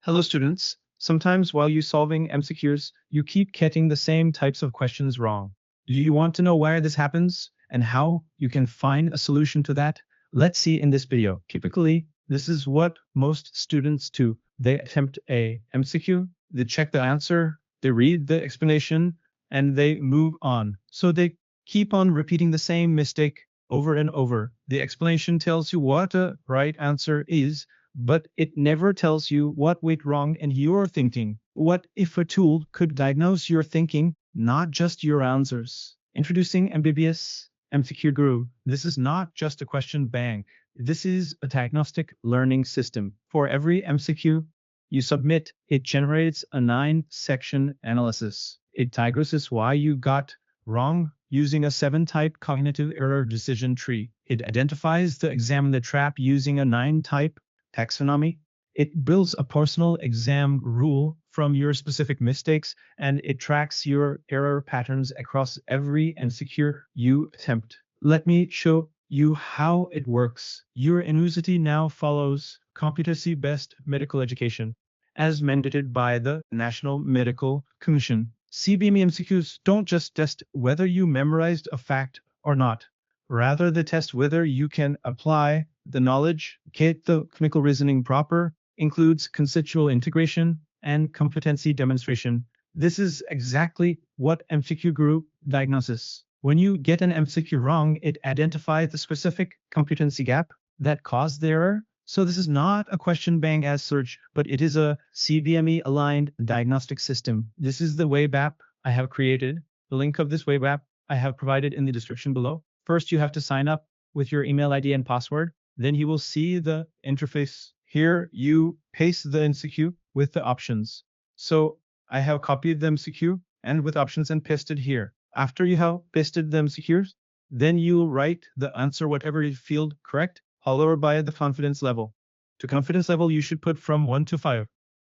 Hello students, sometimes while you solving MCQs, you keep getting the same types of questions wrong. Do you want to know why this happens and how you can find a solution to that? Let's see in this video. Typically, this is what most students do. They attempt a MCQ, they check the answer, they read the explanation, and they move on. So they keep on repeating the same mistake over and over. The explanation tells you what the right answer is, but it never tells you what went wrong in your thinking. What if a tool could diagnose your thinking, not just your answers? Introducing MBBS MCQ Guru. This is not just a question bank. This is a diagnostic learning system. For every MCQ you submit, it generates a 9-section analysis. It diagnoses why you got wrong using a 7-type cognitive error decision tree. It identifies the examiner trap using a 9-type taxonomy. It builds a personal exam rule from your specific mistakes, and it tracks your error patterns across every MCQ you attempt. Let me show you how it works. Your university now follows competency-based medical education as mandated by the National Medical Commission. CBME MCQs don't just test whether you memorized a fact or not. Rather, they test whether you can apply the knowledge, get the clinical reasoning proper, includes conceptual integration, and competency demonstration. This is exactly what MCQ Guru diagnoses. When you get an MCQ wrong, it identifies the specific competency gap that caused the error. So this is not a question bank as such, but it is a CBME aligned diagnostic system. This is the web app I have created. The link of this web app I have provided in the description below. First, you have to sign up with your email ID and password. Then you will see the interface. Here you paste the MCQ with the options. So I have copied the MCQ and with options and pasted here. After you have pasted the MCQs, then you write the answer whatever you feel correct, followed by the confidence level. To confidence level, you should put from 1 to 5.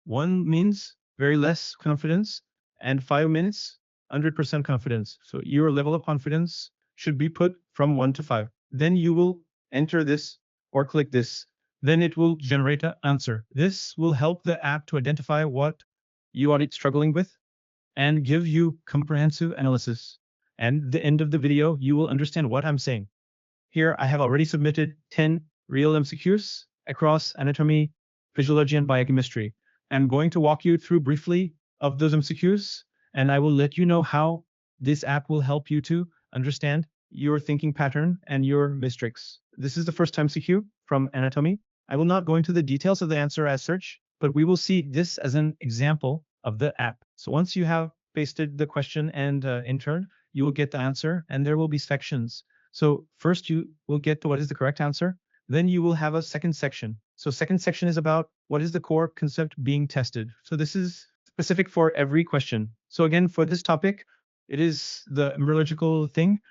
1 means very less confidence, and 5 means 100% confidence. So your level of confidence should be put from 1 to 5. Then you will enter this or click this. Then it will generate an answer. This will help the app to identify what you are struggling with and give you comprehensive analysis. And at the end of the video, you will understand what I'm saying. Here, I have already submitted 10 real MCQs across anatomy, physiology, and biochemistry. I'm going to walk you through briefly of those MCQs, and I will let you know how this app will help you to understand your thinking pattern and your mistakes. This is the first MCQ from anatomy. I will not go into the details of the answer as such, but we will see this as an example of the app. So once you have pasted the question and entered, you will get the answer, and there will be sections. So first you will get to what is the correct answer. Then you will have a second section. So second section is about what is the core concept being tested. So this is specific for every question. So again, for this topic, it is the embryological thing.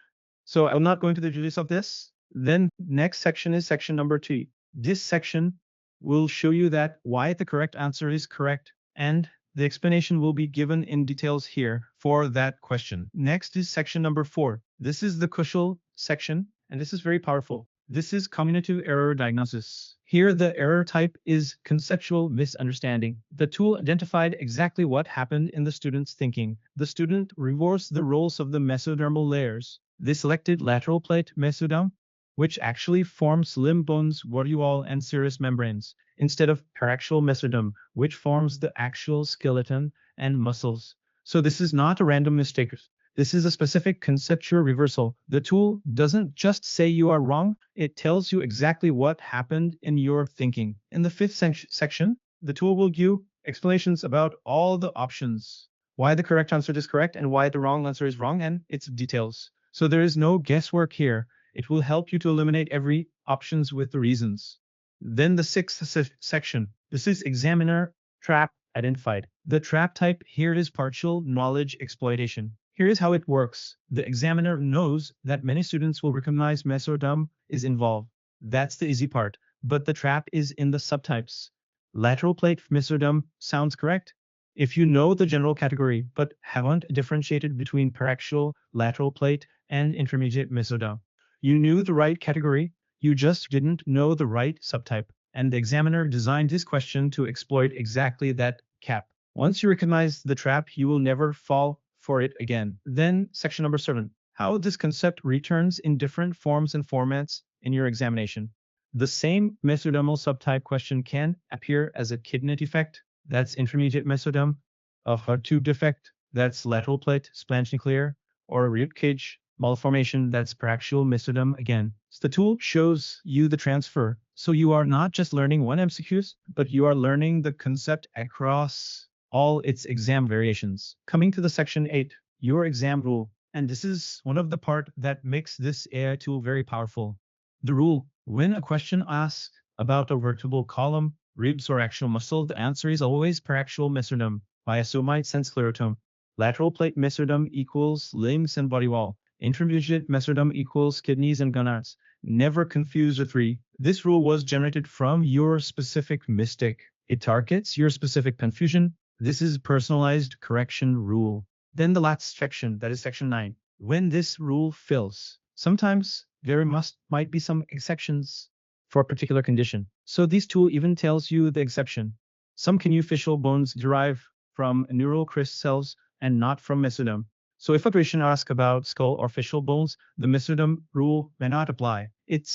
So I will not go into the details of this. Then next section is section number 2. This section will show you that why the correct answer is correct, and the explanation will be given in details here for that question. Next is section number 4. This is the crucial section, and this is very powerful. This is cognitive error diagnosis. Here, the error type is conceptual misunderstanding. The tool identified exactly what happened in the student's thinking. The student reversed the roles of the mesodermal layers. They selected lateral plate mesoderm, which actually forms limb bones, valuole, and serous membranes, instead of paraxial mesoderm, which forms the actual skeleton and muscles. So this is not a random mistake. This is a specific conceptual reversal. The tool doesn't just say you are wrong, it tells you exactly what happened in your thinking. In the 5th section, the tool will give you explanations about all the options, why the correct answer is correct and why the wrong answer is wrong, and its details. So there is no guesswork here. It will help you to eliminate every options with the reasons. Then the 6th section. This is examiner trap identified. The trap type here is partial knowledge exploitation. Here is how it works. The examiner knows that many students will recognize mesoderm is involved. That's the easy part. But the trap is in the subtypes. Lateral plate mesoderm sounds correct if you know the general category, but haven't differentiated between paraxial, lateral plate, and intermediate mesoderm. You knew the right category, you just didn't know the right subtype. and the examiner designed this question to exploit exactly that cap. Once you recognize the trap, you will never fall for it again. Then section number 7, how this concept returns in different forms and formats in your examination. The same mesodermal subtype question can appear as a kidney defect, that's intermediate mesodome, a heart tube defect, that's lateral plate splenonuclear, or a rib cage malformation, that's paraxial mesodome again. So the tool shows you the transfer. So you are not just learning one MCQs, but you are learning the concept across all its exam variations. Coming to the section 8, your exam rule. And this is one of the part that makes this AI tool very powerful. The rule: when a question asks about a vertebral column, ribs, or axial muscle, the answer is always paraxial mesodome, biasomite sense sclerotome. Lateral plate mesodome equals limbs and body wall. Intermediate mesodome equals kidneys and gonads. Never confuse the three. This rule was generated from your specific mistake. It targets your specific confusion. This is personalized correction rule. Then the last section, that is section 9. When this rule fails, sometimes there might be some exceptions for a particular condition. So this tool even tells you the exception. Some craniofacial bones derive from neural crest cells and not from mesodome. So if a patient asks about skull or facial bones, the mesodome rule may not apply. It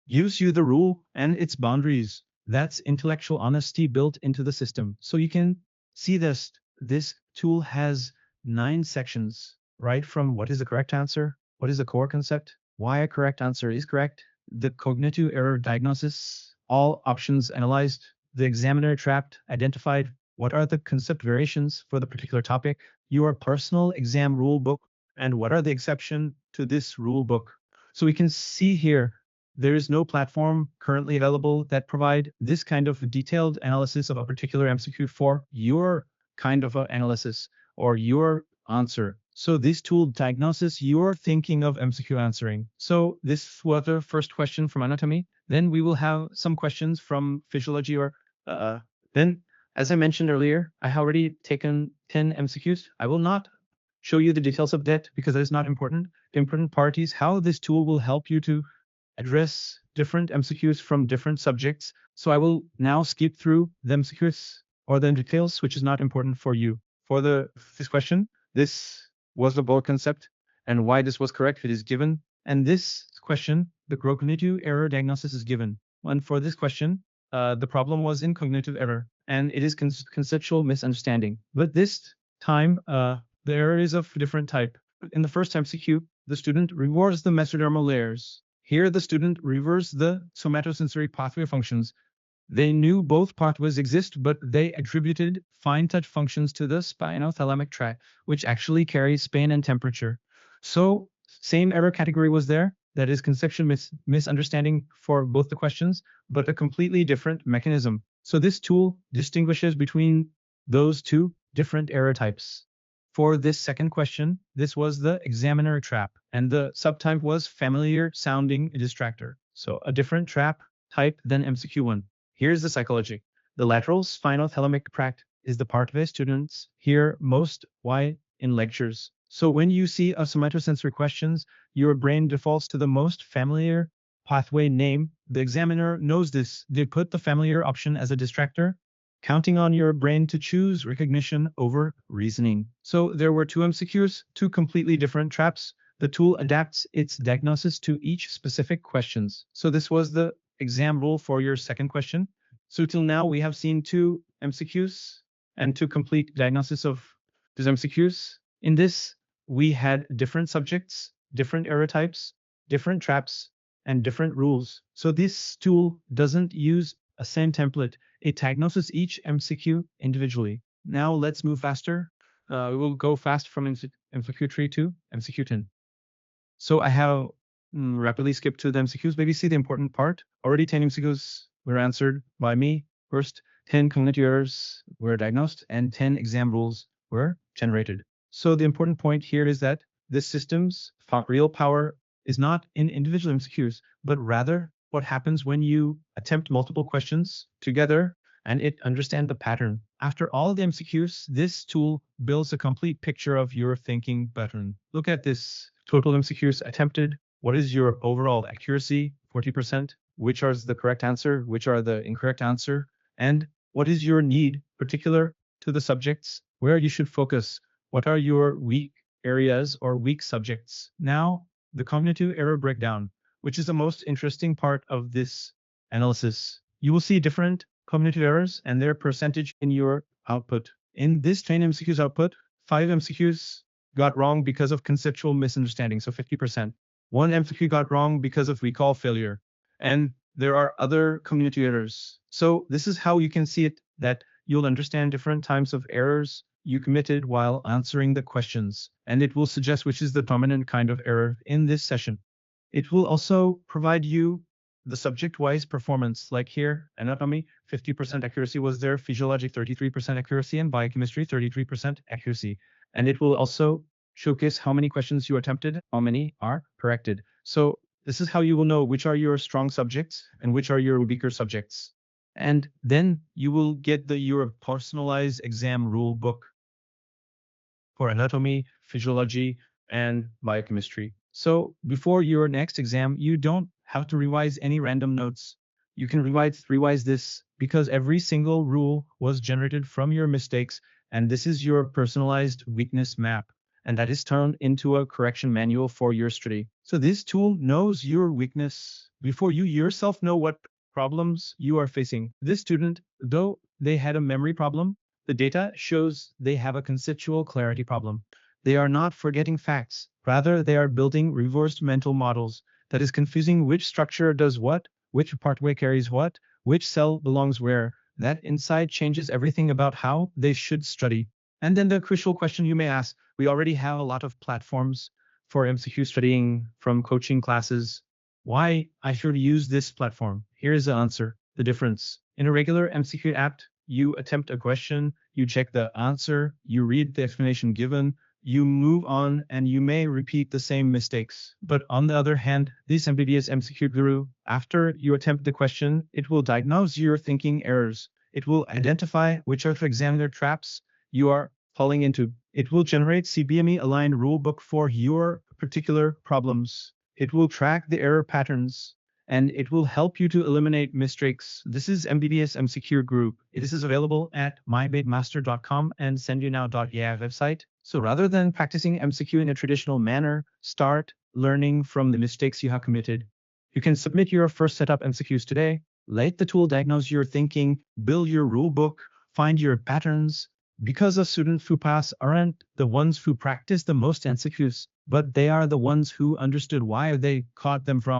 gives you the rule and its boundaries. That's intellectual honesty built into the system. So you can see this. This tool has 9 sections, right from what is the correct answer, what is the core concept, why a correct answer is correct, the cognitive error diagnosis, all options analyzed, the examiner trapped, identified, what are the concept variations for the particular topic, your personal exam rule book, and what are the exception to this rule book. So we can see here, there is no platform currently available that provide this kind of detailed analysis of a particular MCQ for your kind of analysis or your answer. So this tool diagnoses your thinking of MCQ answering. So this was the first question from anatomy. Then we will have some questions from physiology or then, as I mentioned earlier, I have already taken 10 MCQs. I will not show you the details of that because that is not important. The important part is how this tool will help you to address different MCQs from different subjects. So I will now skip through the MCQs or the details, which is not important for you. For this question, this was the board concept and why this was correct. It is given. And this question, the cognitive error diagnosis is given. And for this question, the problem was in cognitive error, and it is conceptual misunderstanding. But this time, the error is of different type. In the first MCQ, the student reverses the mesodermal layers. Here, the student reverses the somatosensory pathway functions. They knew both pathways exist, but they attributed fine touch functions to the spinothalamic tract, which actually carries pain and temperature. So, same error category was there. That is conceptual misunderstanding for both the questions, but a completely different mechanism. So this tool distinguishes between those two different error types. For this second question, this was the examiner trap, and the subtype was familiar sounding distractor. So a different trap type than MCQ1. Here's the psychology. The lateral spinothalamic tract is the part where students hear most why in lectures. So when you see a somatosensory questions, your brain defaults to the most familiar pathway name. The examiner knows this. They put the familiar option as a distractor, counting on your brain to choose recognition over reasoning. So there were 2 MCQs, 2 completely different traps. The tool adapts its diagnosis to each specific questions. So this was the exam rule for your second question. So till now, we have seen 2 MCQs and 2 complete diagnosis of these MCQs. In this, we had different subjects, different error types, different traps, and different rules. So this tool doesn't use a same template. It diagnoses each MCQ individually. Now let's move faster. We will go fast from MCQ 3 to MCQ 10. So I have rapidly skipped to the MCQs. Maybe see the important part. Already 10 MCQs were answered by me. First, 10 cognitive errors were diagnosed and 10 exam rules were generated. So the important point here is that this system's real power is not in individual MCQs, but rather what happens when you attempt multiple questions together and it understands the pattern. After all the MCQs, this tool builds a complete picture of your thinking pattern. Look at this total MCQs attempted. What is your overall accuracy? 40%. which are the correct answer, which are the incorrect answer, and what is your need particular to the subjects, where you should focus, what are your weak areas or weak subjects. Now, the cognitive error breakdown, which is the most interesting part of this analysis. You will see different cognitive errors and their percentage in your output. In this 10 MCQs output, 5 MCQs got wrong because of conceptual misunderstanding, so 50%. 1 MCQ got wrong because of recall failure. And there are other cognitive errors. So this is how you can see it, that you'll understand different types of errors you committed while answering the questions, and it will suggest which is the dominant kind of error in this session. It will also provide you the subject-wise performance, like here, anatomy, 50% accuracy was there, physiologic 33% accuracy, and biochemistry 33% accuracy. And it will also showcase how many questions you attempted, how many are corrected. So this is how you will know which are your strong subjects and which are your weaker subjects. And then you will get your personalized exam rule book for anatomy, physiology, and biochemistry. So before your next exam, you don't have to revise any random notes. You can revise this because every single rule was generated from your mistakes, and this is your personalized weakness map, and that is turned into a correction manual for your study. So this tool knows your weakness before you yourself know what problems you are facing. This student, though they had a memory problem, the data shows they have a conceptual clarity problem. They are not forgetting facts. Rather, they are building reversed mental models that is confusing which structure does what, which pathway carries what, which cell belongs where. That insight changes everything about how they should study. And then the crucial question you may ask, we already have a lot of platforms for MCQ studying, from coaching classes. Why I should use this platform? Here is the answer. The difference. In a regular MCQ app, you attempt a question, you check the answer, you read the explanation given, you move on, and you may repeat the same mistakes. But on the other hand, this MBBS MCQ Guru, after you attempt the question, it will diagnose your thinking errors. It will identify which are the examiner traps you are falling into. It will generate CBME aligned rulebook for your particular problems. It will track the error patterns, and it will help you to eliminate mistakes. This is MBBS MCQ Group. This is available at mybaitmaster.com and sendynow.ai website. So rather than practicing MCQ in a traditional manner, start learning from the mistakes you have committed. You can submit your first setup MCQs today. Let the tool diagnose your thinking, build your rule book, find your patterns, because the students who pass aren't the ones who practice the most MCQs, but they are the ones who understood why they caught them from.